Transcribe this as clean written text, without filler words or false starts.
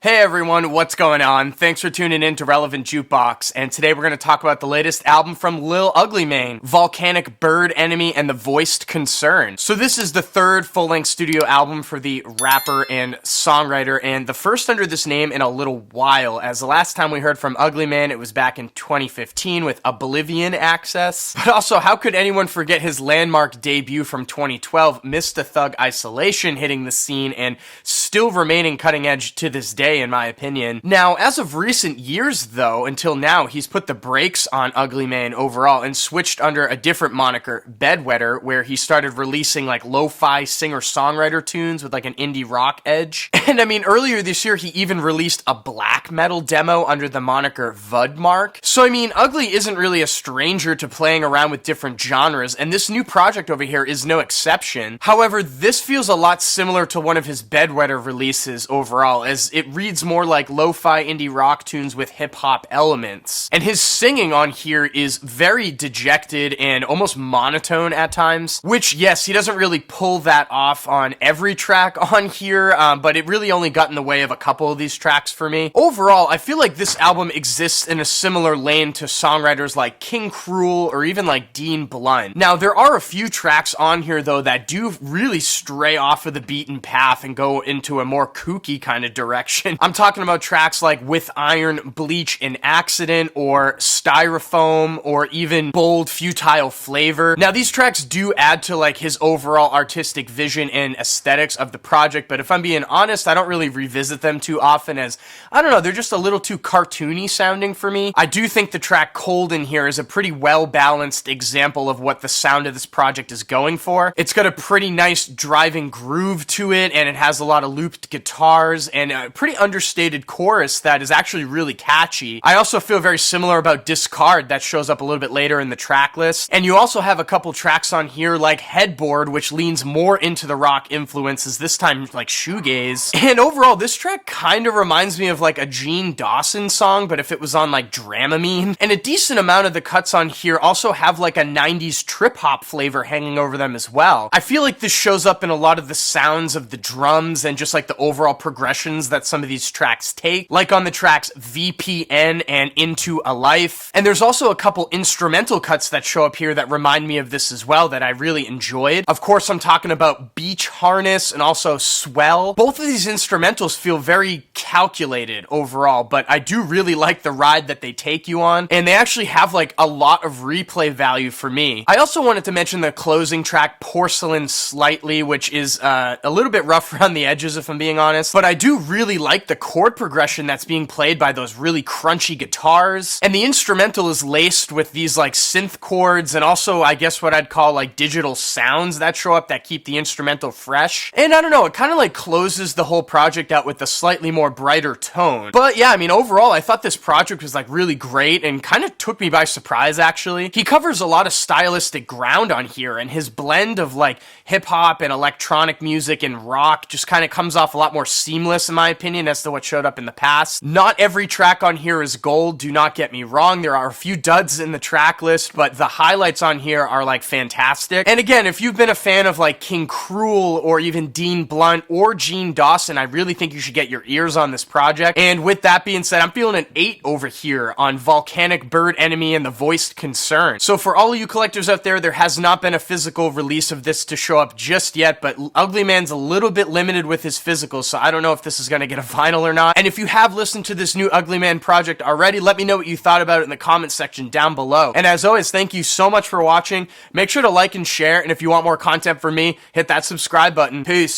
Hey everyone, what's going on? Thanks for tuning in to Relevant Jukebox, and today we're going to talk about the latest album from Lil Ugly Mane, Volcanic, Bird Enemy, and The Voiced Concern. So this is the third full-length studio album for the rapper and songwriter, and the first under this name in a little while, as the last time we heard from Ugly Mane, it was back in 2015 with Oblivion Access. But also, how could anyone forget his landmark debut from 2012, Mr. Thug Isolation, hitting the scene and still remaining cutting edge to this day, in my opinion. Now, as of recent years, though, until now, he's put the brakes on Ugly Mane overall and switched under a different moniker, Bedwetter, where he started releasing like lo-fi singer-songwriter tunes with like an indie rock edge. And I mean, earlier this year, he even released a black metal demo under the moniker Vudmark. So I mean, Ugly isn't really a stranger to playing around with different genres, and this new project over here is no exception. However, this feels a lot similar to one of his Bedwetter releases overall, as it reads more like lo-fi indie rock tunes with hip-hop elements. And his singing on here is very dejected and almost monotone at times, which, yes, he doesn't really pull that off on every track on here, but it really only got in the way of a couple of these tracks for me. Overall, I feel like this album exists in a similar lane to songwriters like King Cruel or even like Dean Blunt. Now, there are a few tracks on here, though, that do really stray off of the beaten path and go into a more kooky kind of direction. I'm talking about tracks like With Iron, Bleach, and Accident, or Styrofoam, or even Bold, Futile Flavor. Now, these tracks do add to like his overall artistic vision and aesthetics of the project, but if I'm being honest, I don't really revisit them too often, as, I don't know, they're just a little too cartoony sounding for me. I do think the track Cold in here is a pretty well-balanced example of what the sound of this project is going for. It's got a pretty nice driving groove to it, and it has a lot of looped guitars and a pretty understated chorus that is actually really catchy. I also feel very similar about Discard, that shows up a little bit later in the track list. And you also have a couple tracks on here like Headboard, which leans more into the rock influences, this time like shoegaze. And overall, this track kind of reminds me of like a Gene Dawson song, but if it was on like Dramamine. And a decent amount of the cuts on here also have like a 90s trip-hop flavor hanging over them as well. I feel like this shows up in a lot of the sounds of the drums and just like the overall progressions that some of these tracks take, like on the tracks VPN and Into a Life. And there's also a couple instrumental cuts that show up here that remind me of this as well that I really enjoyed. Of course, I'm talking about Beach Harness and also Swell. Both of these instrumentals feel very calculated overall, but I do really like the ride that they take you on, and they actually have like a lot of replay value for me. I also wanted to mention the closing track Porcelain Slightly, which is a little bit rough around the edges if I'm being honest, but I do really like the chord progression that's being played by those really crunchy guitars, and the instrumental is laced with these like synth chords and also I guess what I'd call like digital sounds that show up that keep the instrumental fresh. And I don't know, it kind of like closes the whole project out with a slightly more brighter tone. But yeah, I mean, overall I thought this project was like really great and kind of took me by surprise actually. He covers a lot of stylistic ground on here, and his blend of like hip hop and electronic music and rock just kind of comes off a lot more seamless in my opinion as to what showed up in the past. Not every track on here is gold, do not get me wrong. There are a few duds in the track list, but the highlights on here are like fantastic. And again, if you've been a fan of like King Cruel or even Dean Blunt or Gene Dawson, I really think you should get your ears on this project. And with that being said, I'm feeling an 8 over here on Volcanic, Bird Enemy, and The Voiced Concern. So for all of you collectors out there has not been a physical release of this to show up just yet, but Ugly Mane's a little bit limited with his physicals, so I don't know if this is going to get a vinyl or not. And if you have listened to this new Ugly Mane project already, let me know what you thought about it in the comment section down below. And as always, thank you so much for watching. Make sure to like and share, and if you want more content from me, hit that subscribe button. Peace.